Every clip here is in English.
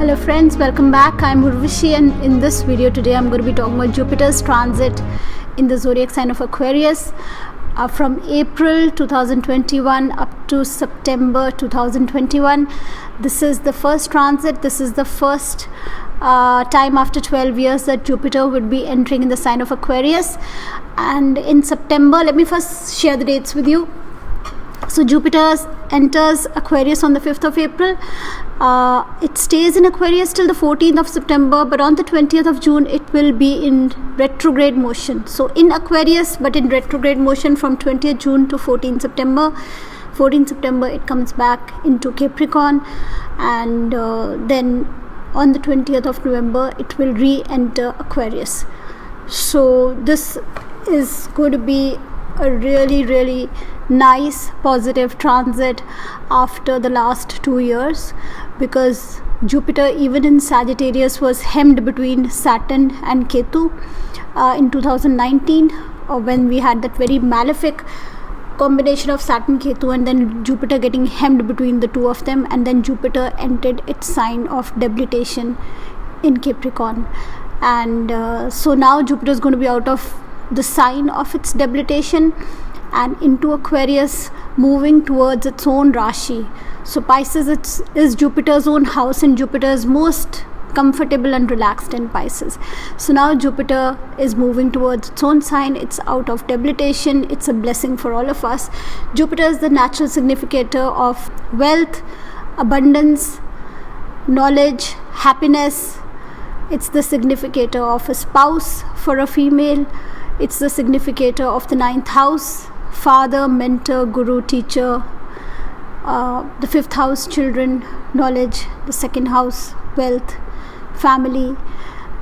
Hello friends, welcome back. I'm Urvashi, and in this video today I'm going to be talking about Jupiter's transit in the zodiac sign of Aquarius from April 2021 up to September 2021. This is the first transit. This is the first time after 12 years that Jupiter would be entering in the sign of Aquarius. And in September, let me first share the dates with you. So Jupiter enters Aquarius on the 5th of April. It stays in Aquarius till the 14th of September, but on the 20th of June it will be in retrograde motion. So in Aquarius but in retrograde motion from 20th June to 14th September. 14th September it comes back into Capricorn, and then on the 20th of November it will re-enter Aquarius. So this is going to be a really nice positive transit after the last 2 years, because Jupiter even in Sagittarius was hemmed between Saturn and Ketu in 2019, when we had that very malefic combination of Saturn Ketu, and then Jupiter getting hemmed between the two of them, and then Jupiter entered its sign of debilitation in Capricorn. And so now Jupiter is going to be out of the sign of its debilitation and into Aquarius, moving towards its own Rashi. So Pisces is Jupiter's own house, and Jupiter is most comfortable and relaxed in Pisces. So now Jupiter is moving towards its own sign. It's out of debilitation. It's a blessing for all of us. Jupiter is the natural significator of wealth, abundance, knowledge, happiness. It's the significator of a spouse for a female. It's the significator of the 9th house, father, mentor, guru, teacher. The 5th house, children, knowledge. The 2nd house, wealth, family.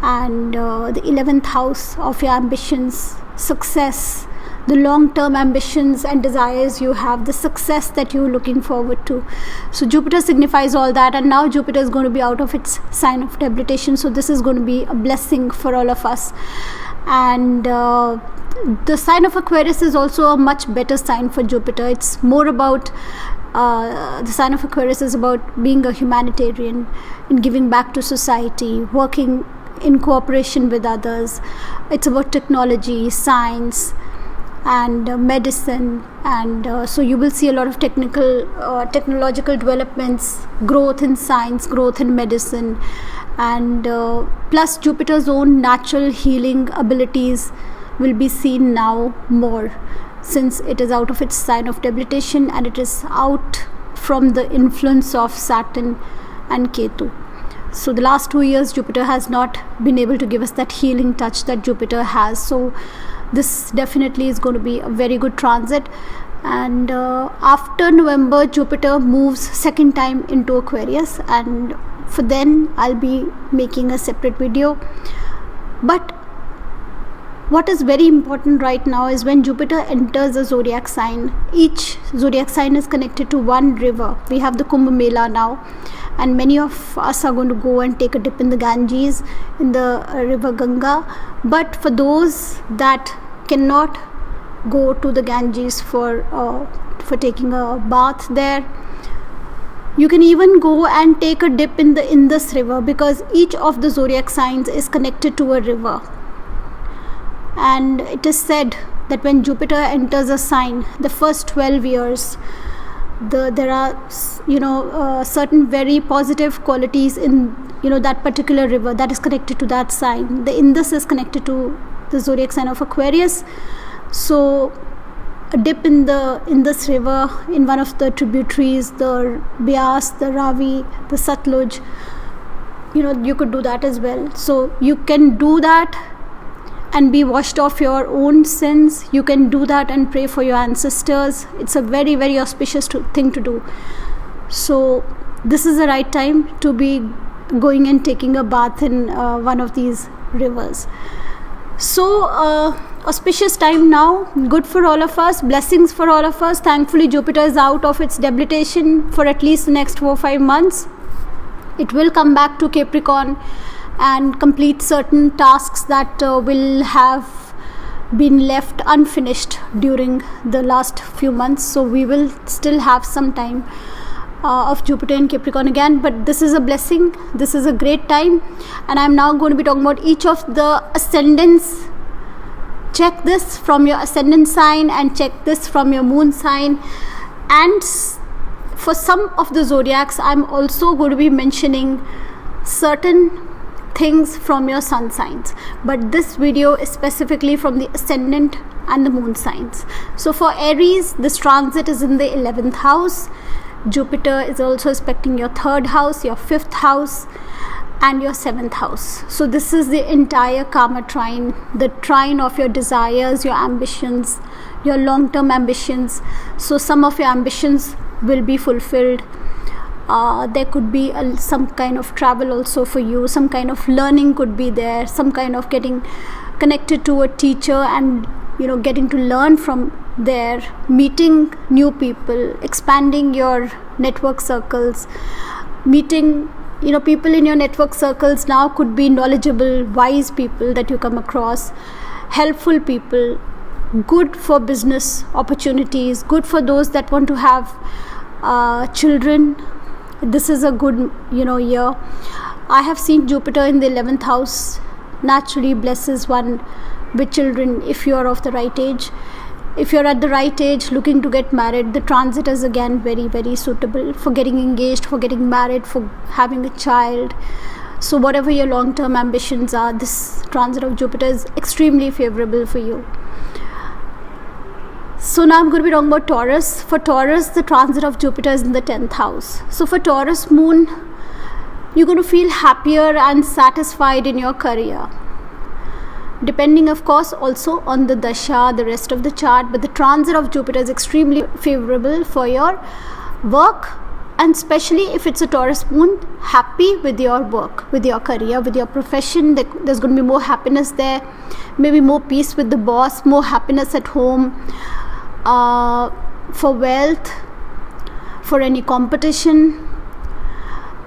And the 11th house of your ambitions, success, the long-term ambitions and desires you have, the success that you're looking forward to. So Jupiter signifies all that, and now Jupiter is going to be out of its sign of debilitation. So this is going to be a blessing for all of us. And the sign of Aquarius is also a much better sign for Jupiter. It's more about the sign of Aquarius is about being a humanitarian, in giving back to society, working in cooperation with others. It's about technology, science, and medicine, and so you will see a lot of technological developments, growth in science, growth in medicine, and plus Jupiter's own natural healing abilities will be seen now more, since it is out of its sign of debilitation and it is out from the influence of Saturn and Ketu. So the last 2 years Jupiter has not been able to give us that healing touch that Jupiter has. So this definitely is going to be a very good transit. And after November, Jupiter moves second time into Aquarius, and for then I'll be making a separate video. But what is very important right now is when Jupiter enters a zodiac sign, each zodiac sign is connected to one river. We have the Kumbh Mela now, and many of us are going to go and take a dip in the Ganges, in the river Ganga. But for those that cannot go to the Ganges for taking a bath there, you can even go and take a dip in the Indus River, because each of the zodiac signs is connected to a river. And it is said that when Jupiter enters a sign, the first 12 years, there are certain very positive qualities in that particular river that is connected to that sign. The Indus is connected to the zodiac sign of Aquarius. So a dip in this river, in one of the tributaries, the Beas, the Ravi, the Satluj, you could do that as well. So you can do that and be washed off your own sins. You can do that and pray for your ancestors. It's a very auspicious thing to do. So this is the right time to be going and taking a bath in one of these rivers. So auspicious time now, good for all of us, blessings for all of us. Thankfully Jupiter is out of its debilitation for at least the next 4-5 months. It will come back to Capricorn and complete certain tasks that will have been left unfinished during the last few months. So we will still have some time of Jupiter in Capricorn again, but this is a blessing. This is a great time, and I'm now going to be talking about each of the ascendants. Check this from your ascendant sign and check this from your moon sign. And for some of the zodiacs, I'm also going to be mentioning certain things from your sun signs, but this video is specifically from the ascendant and the moon signs. So for Aries, this transit is in the 11th house. Jupiter is also aspecting your 3rd house, your 5th house, and your 7th house. So this is the entire karma trine, the trine of your desires, your ambitions, your long-term ambitions. So some of your ambitions will be fulfilled. There could be some kind of travel also for you, some kind of learning could be there, some kind of getting connected to a teacher and getting to learn from there, meeting new people, expanding your network circles, meeting people in your network circles now could be knowledgeable, wise people that you come across, helpful people, good for business opportunities, good for those that want to have children. This is a good year. I have seen Jupiter in the 11th house naturally blesses one with children if you are of the right age. If you're at the right age looking to get married, the transit is again very, very suitable for getting engaged, for getting married, for having a child. So whatever your long-term ambitions are, this transit of Jupiter is extremely favorable for you. So now I'm going to be talking about Taurus. For Taurus, the transit of Jupiter is in the 10th house. So for Taurus moon, you're going to feel happier and satisfied in your career. Depending, of course, also on the dasha, the rest of the chart. But the transit of Jupiter is extremely favorable for your work. And especially if it's a Taurus moon, happy with your work, with your career, with your profession. There's going to be more happiness there. Maybe more peace with the boss, more happiness at home. For wealth, for any competition,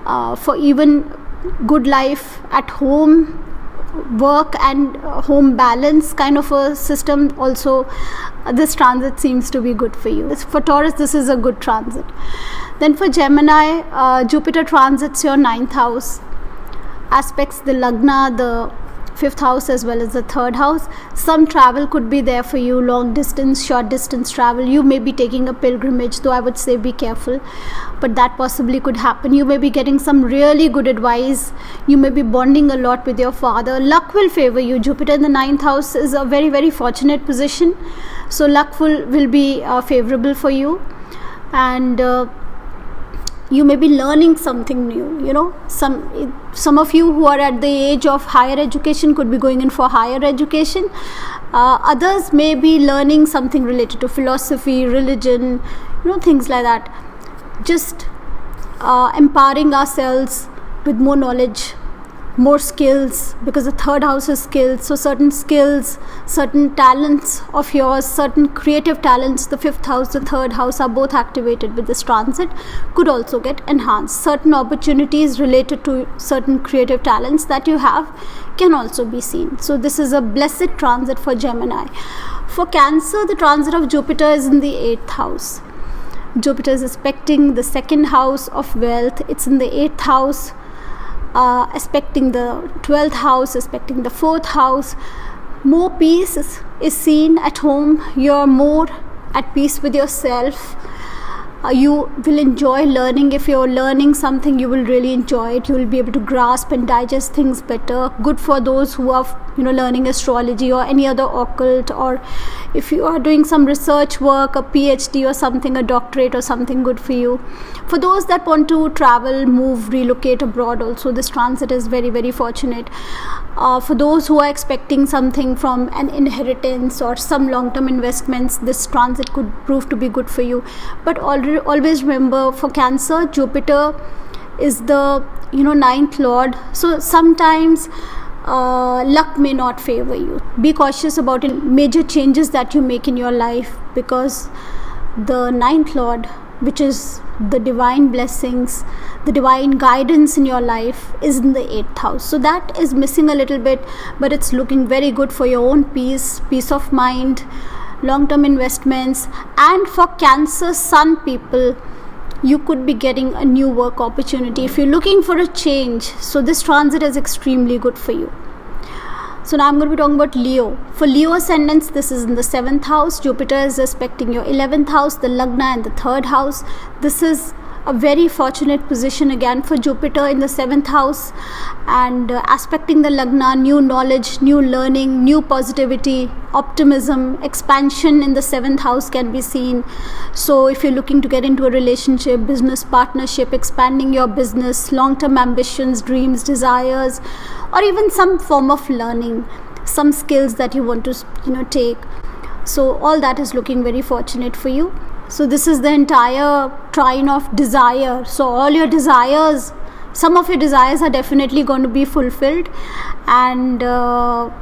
for even good life at home, work and home balance kind of a system. Also, this transit seems to be good for you. For Taurus, this is a good transit. Then for Gemini, Jupiter transits your 9th house, aspects the Lagna, the 5th house as well as the 3rd house. Some travel could be there for you, long distance, short distance travel. You may be taking a pilgrimage, though I would say be careful, but that possibly could happen. You may be getting some really good advice. You may be bonding a lot with your father. Luck will favor you. Jupiter in the 9th house is a very, very fortunate position. So luck will be favorable for you. And you may be learning something new. Some of you who are at the age of higher education could be going in for higher education. Others may be learning something related to philosophy, religion, things like that. Just empowering ourselves with more knowledge, more skills, because the 3rd house is skills. So certain skills, certain talents of yours, certain creative talents, the 5th house, the 3rd house are both activated with this transit, could also get enhanced. Certain opportunities related to certain creative talents that you have can also be seen. So this is a blessed transit for Gemini. For Cancer, the transit of Jupiter is in the 8th house. Jupiter is aspecting the 2nd house of wealth. It's in the 8th house, aspecting the 12th house, aspecting the 4th house. More peace is seen at home. You're more at peace with yourself. You will enjoy learning. If you're learning something, you will really enjoy it. You will be able to grasp and digest things better. Good for those who are learning astrology or any other occult, or if you are doing some research work, a PhD or something, a doctorate or something, good for you. For those that want to travel, move, relocate abroad also, this transit is very, very fortunate. For those who are expecting something from an inheritance or some long-term investments, this transit could prove to be good for you. But always remember, for Cancer, Jupiter is the 9th lord. So sometimes luck may not favor you. Be cautious about major changes that you make in your life, because the 9th lord, which is the divine blessings, the divine guidance in your life, is in the 8th house. So that is missing a little bit, but it's looking very good for your own peace of mind, long-term investments. And for Cancer Sun people, you could be getting a new work opportunity. If you're looking for a change, so this transit is extremely good for you. So now I'm going to be talking about Leo. For Leo ascendants, this is in the 7th house. Jupiter is aspecting your 11th house, the Lagna, and the 3rd house. This is a very fortunate position again for Jupiter in the 7th house, and aspecting the Lagna, new knowledge, new learning, new positivity, optimism, expansion in the 7th house can be seen. So if you're looking to get into a relationship, business partnership, expanding your business, long-term ambitions, dreams, desires, or even some form of learning, some skills that you want to take, so all that is looking very fortunate for you. So this is the entire trine of desire. So all your desires, some of your desires are definitely going to be fulfilled, and the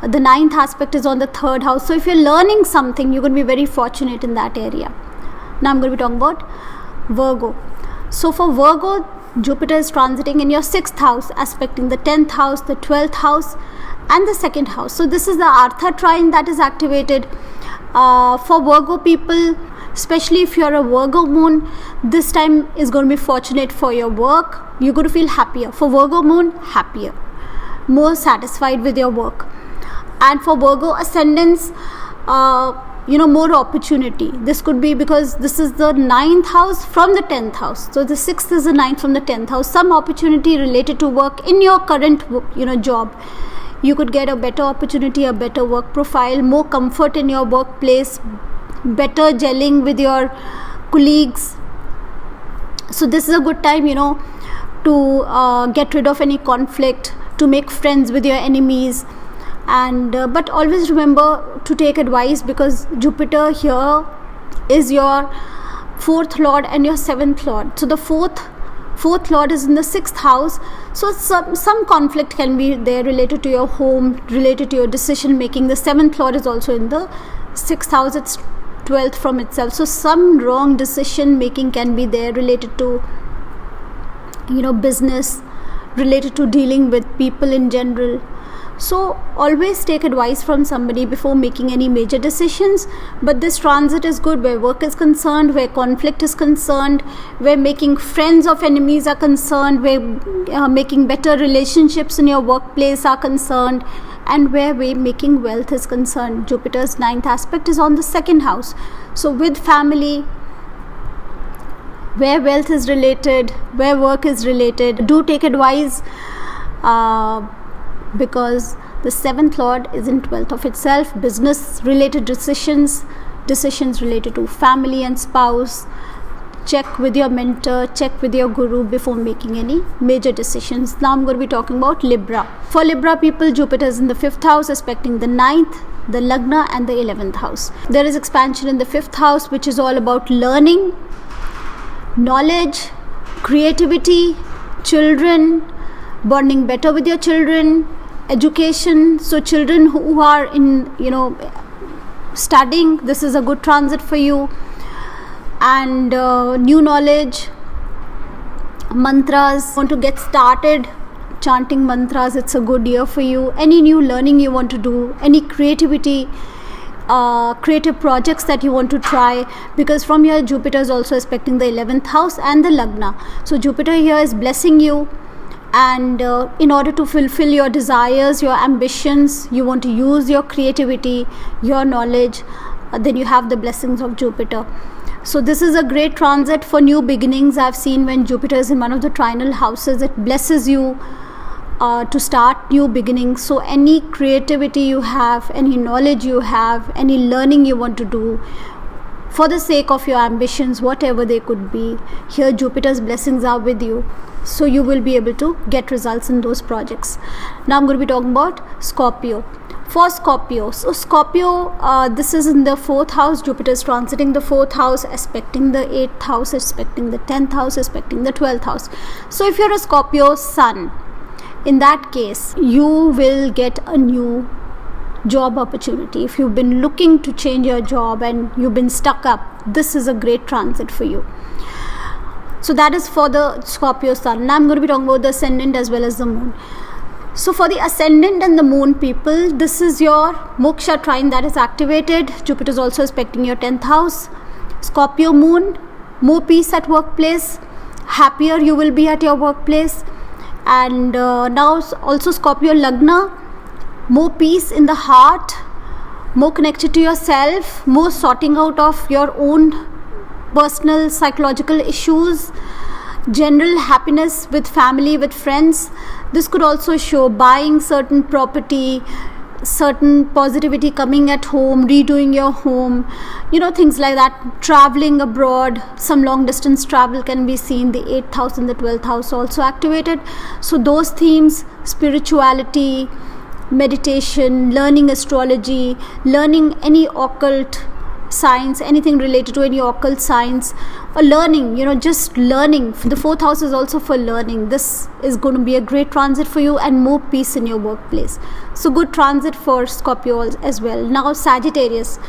9th aspect is on the 3rd house. So if you're learning something, you're going to be very fortunate in that area. Now I'm going to be talking about Virgo. So for Virgo, Jupiter is transiting in your 6th house, aspecting the 10th house, the 12th house, and the 2nd house. So this is the Artha trine that is activated. For Virgo people, especially if you're a Virgo moon, this time is going to be fortunate for your work. You're going to feel happier. For Virgo moon, happier, more satisfied with your work. And for Virgo ascendants, more opportunity. This could be because this is the 9th house from the 10th house. So the 6th is the 9th from the 10th house. Some opportunity related to work in your current job. You could get a better opportunity, a better work profile, more comfort in your workplace, better gelling with your colleagues. So this is a good time, to get rid of any conflict, to make friends with your enemies, and but always remember to take advice, because Jupiter here is your 4th lord and your 7th lord. So the fourth lord is in the 6th house. So some conflict can be there related to your home, related to your decision making. The 7th lord is also in the 6th house. It's 12th from itself. So some wrong decision making can be there related to business, related to dealing with people in general. So always take advice from somebody before making any major decisions. But this transit is good where work is concerned, where conflict is concerned, where making friends of enemies are concerned, where making better relationships in your workplace are concerned, and where making wealth is concerned. Jupiter's 9th aspect is on the 2nd house. So with family, where wealth is related, where work is related, do take advice, because the 7th lord is in 12th of itself. Business related decisions related to family and spouse, check with your mentor, check with your guru before making any major decisions. Now I'm going to be talking about Libra. For Libra people, Jupiter is in the 5th house, aspecting the 9th, the Lagna, and the 11th house. There is expansion in the 5th house, which is all about learning, knowledge, creativity, children, bonding better with your children, education. So children who are in studying, this is a good transit for you. And new knowledge, mantras, want to get started chanting mantras, it's a good year for you. Any new learning you want to do, any creativity, creative projects that you want to try, because from here Jupiter is also aspecting the 11th house and the Lagna. So Jupiter here is blessing you, and in order to fulfill your desires, your ambitions, you want to use your creativity, your knowledge, then you have the blessings of Jupiter. So this is a great transit for new beginnings. I've seen when Jupiter is in one of the trinal houses, it blesses you to start new beginnings. So any creativity you have, any knowledge you have, any learning you want to do for the sake of your ambitions, whatever they could be, here Jupiter's blessings are with you. So you will be able to get results in those projects. Now I'm going to be talking about Scorpio. For Scorpio, so Scorpio, this is in the 4th house. Jupiter is transiting the 4th house, aspecting the 8th house, aspecting the 10th house, aspecting the 12th house. So if you're a Scorpio sun, in that case, you will get a new job opportunity. If you've been looking to change your job and you've been stuck up, this is a great transit for you. So that is for the Scorpio sun. Now I'm going to be talking about the ascendant as well as the moon. So for the ascendant and the moon people, this is your moksha trine that is activated. Jupiter is also aspecting your 10th house. Scorpio moon more peace at workplace, happier you will be at your workplace. And now also Scorpio Lagna, more peace in the heart, more connected to yourself, more sorting out of your own personal psychological issues, general happiness with family, with friends. This could also show buying certain property, certain positivity coming at home, redoing your home, things like that. Traveling abroad, some long distance travel can be seen. The 8th house and the 12th house also activated. So those themes, spirituality, meditation, learning astrology, learning any occult science, anything related to any occult science, or learning, just learning. The 4th house is also for learning. This is going to be a great transit for you, and more peace in your workplace. So good transit for Scorpio as well. Now Sagittarius,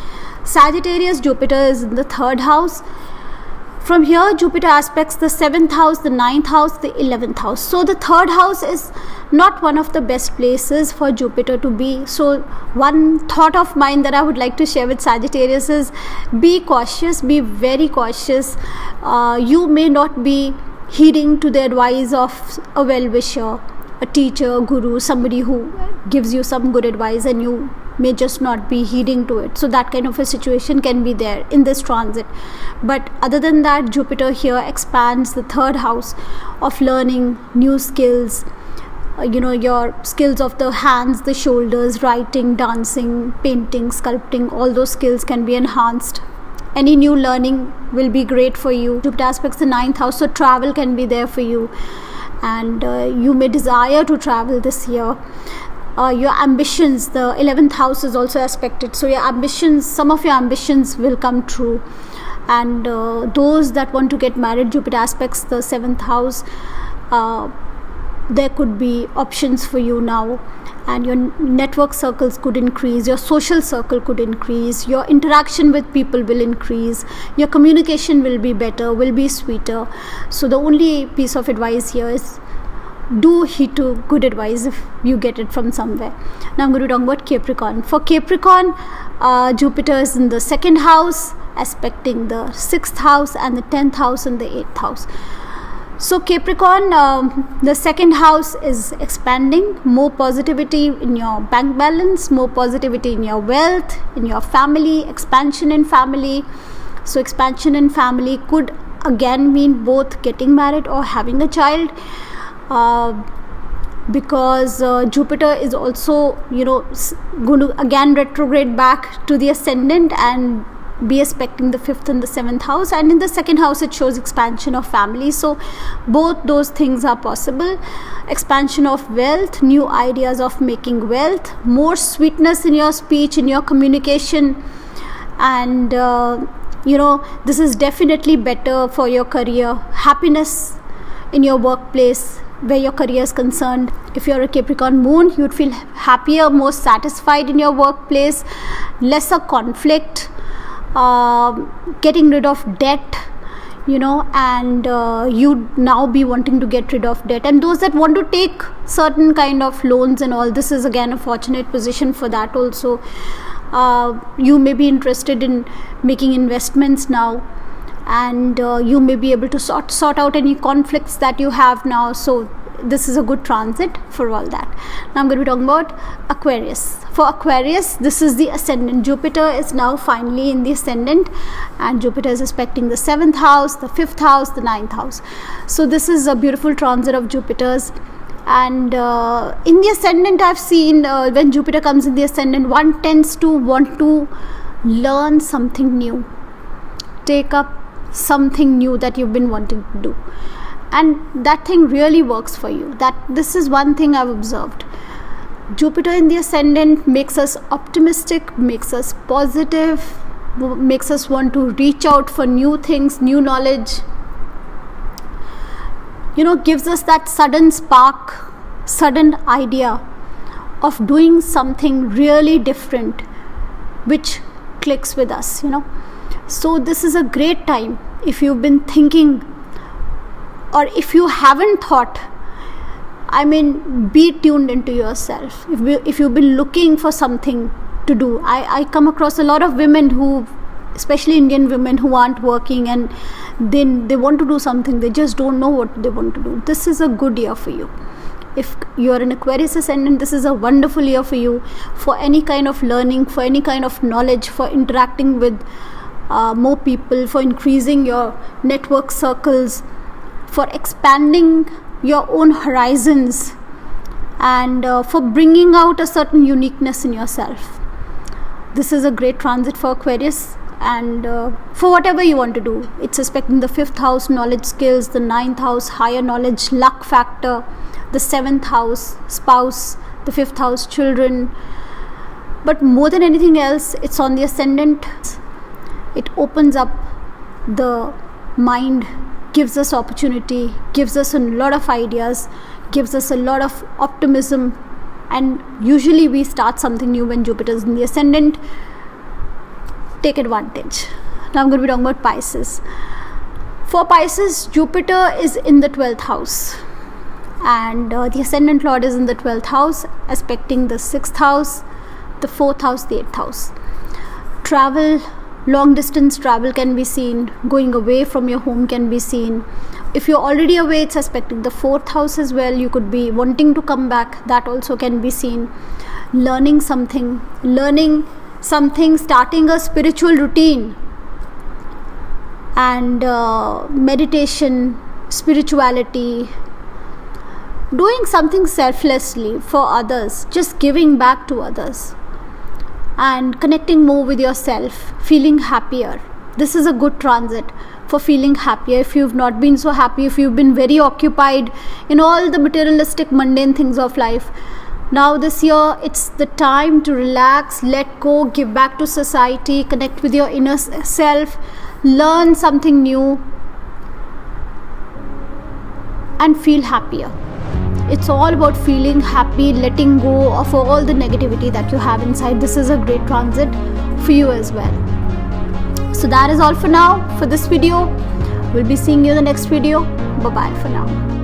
Jupiter is in the 3rd house. From here, Jupiter aspects the 7th house, the 9th house, the 11th house. So the 3rd house is not one of the best places for Jupiter to be. So one thought of mine that I would like to share with Sagittarius is, be cautious, be very cautious. You may not be heeding to the advice of a well-wisher, a teacher, guru, somebody who gives you some good advice, and you may just not be heeding to it. So that kind of a situation can be there in this transit. But other than that, Jupiter here expands the 3rd house of learning new skills, your skills of the hands, the shoulders, writing, dancing, painting, sculpting. All those skills can be enhanced. Any new learning will be great for you. Jupiter aspects the 9th house, so travel can be there for you, and you may desire to travel this year. Your ambitions, the 11th house is also aspected, so some of your ambitions will come true. And those that want to get married, Jupiter aspects the 7th house, there could be options for you now, and your network circles could increase, your social circle could increase, your interaction with people will increase, your communication will be better, will be sweeter. So the only piece of advice here is, do heed to good advice if you get it from somewhere. Now I'm going to talk about Capricorn. For Capricorn, Jupiter is in the 2nd house, aspecting the 6th house and the 10th house and the 8th house. So Capricorn, the 2nd house is expanding, more positivity in your bank balance, more positivity in your wealth, in your family, expansion in family. So expansion in family could again mean both getting married or having a child. Because Jupiter is also going to again retrograde back to the ascendant and be aspecting the 5th and the 7th house, and in the 2nd house it shows expansion of family. So both those things are possible. Expansion of wealth, new ideas of making wealth, more sweetness in your speech, in your communication, and this is definitely better for your career. Happiness in your workplace where your career is concerned. If you're a Capricorn moon, you'd feel happier, more satisfied in your workplace, lesser conflict, getting rid of debt, and you'd now be wanting to get rid of debt. And those that want to take certain kind of loans and all, this is again a fortunate position for that also. You may be interested in making investments now, and you may be able to sort out any conflicts that you have now. So this is a good transit for all that. Now I'm going to be talking about Aquarius. For Aquarius, this is the ascendant. Jupiter is now finally in the ascendant, and Jupiter is aspecting the 7th house, the 5th house, the 9th house. So this is a beautiful transit of Jupiter's. And in the ascendant, I've seen when Jupiter comes in the ascendant, one tends to want to learn something new, take up something new that you've been wanting to do, and that thing really works for you. This is one thing I've observed. Jupiter in the ascendant makes us optimistic, makes us positive, makes us want to reach out for new things, new knowledge, gives us that sudden spark, sudden idea of doing something really different which clicks with us. So this is a great time if you've been thinking, or if you haven't thought. Be tuned into yourself. If you've been looking for something to do, I come across a lot of women who especially Indian women who aren't working and then they want to do something, they just don't know what they want to do. This is a good year for you. If you're an Aquarius ascendant, this is a wonderful year for you, for any kind of learning, for any kind of knowledge, for interacting with more people, for increasing your network circles, for expanding your own horizons, and for bringing out a certain uniqueness in yourself. This is a great transit for Aquarius, and for whatever you want to do. It's aspecting the 5th house, knowledge, skills, the 9th house, higher knowledge, luck factor, the 7th house, spouse, the 5th house, children. But more than anything else, it's on the ascendant. It opens up the mind, gives us opportunity, gives us a lot of ideas, gives us a lot of optimism, and usually we start something new when Jupiter is in the ascendant. Take advantage. Now I'm going to be talking about Pisces. For Pisces, Jupiter is in the 12th house, and the ascendant lord is in the 12th house, aspecting the 6th house, the 4th house, the 8th house. Travel, long distance travel can be seen. Going away from your home can be seen. If you're already away, it's aspecting the 4th house as well. You could be wanting to come back. That also can be seen. Learning something, starting a spiritual routine, and meditation, spirituality, doing something selflessly for others, just giving back to others, and connecting more with yourself, feeling happier. This is a good transit for feeling happier. If you've not been so happy, if you've been very occupied in all the materialistic, mundane things of life, now this year it's the time to relax, let go, give back to society, connect with your inner self, learn something new, and feel happier. It's all about feeling happy, letting go of all the negativity that you have inside. This is a great transit for you as well. So that is all for now for this video. We'll be seeing you in the next video. Bye bye for now.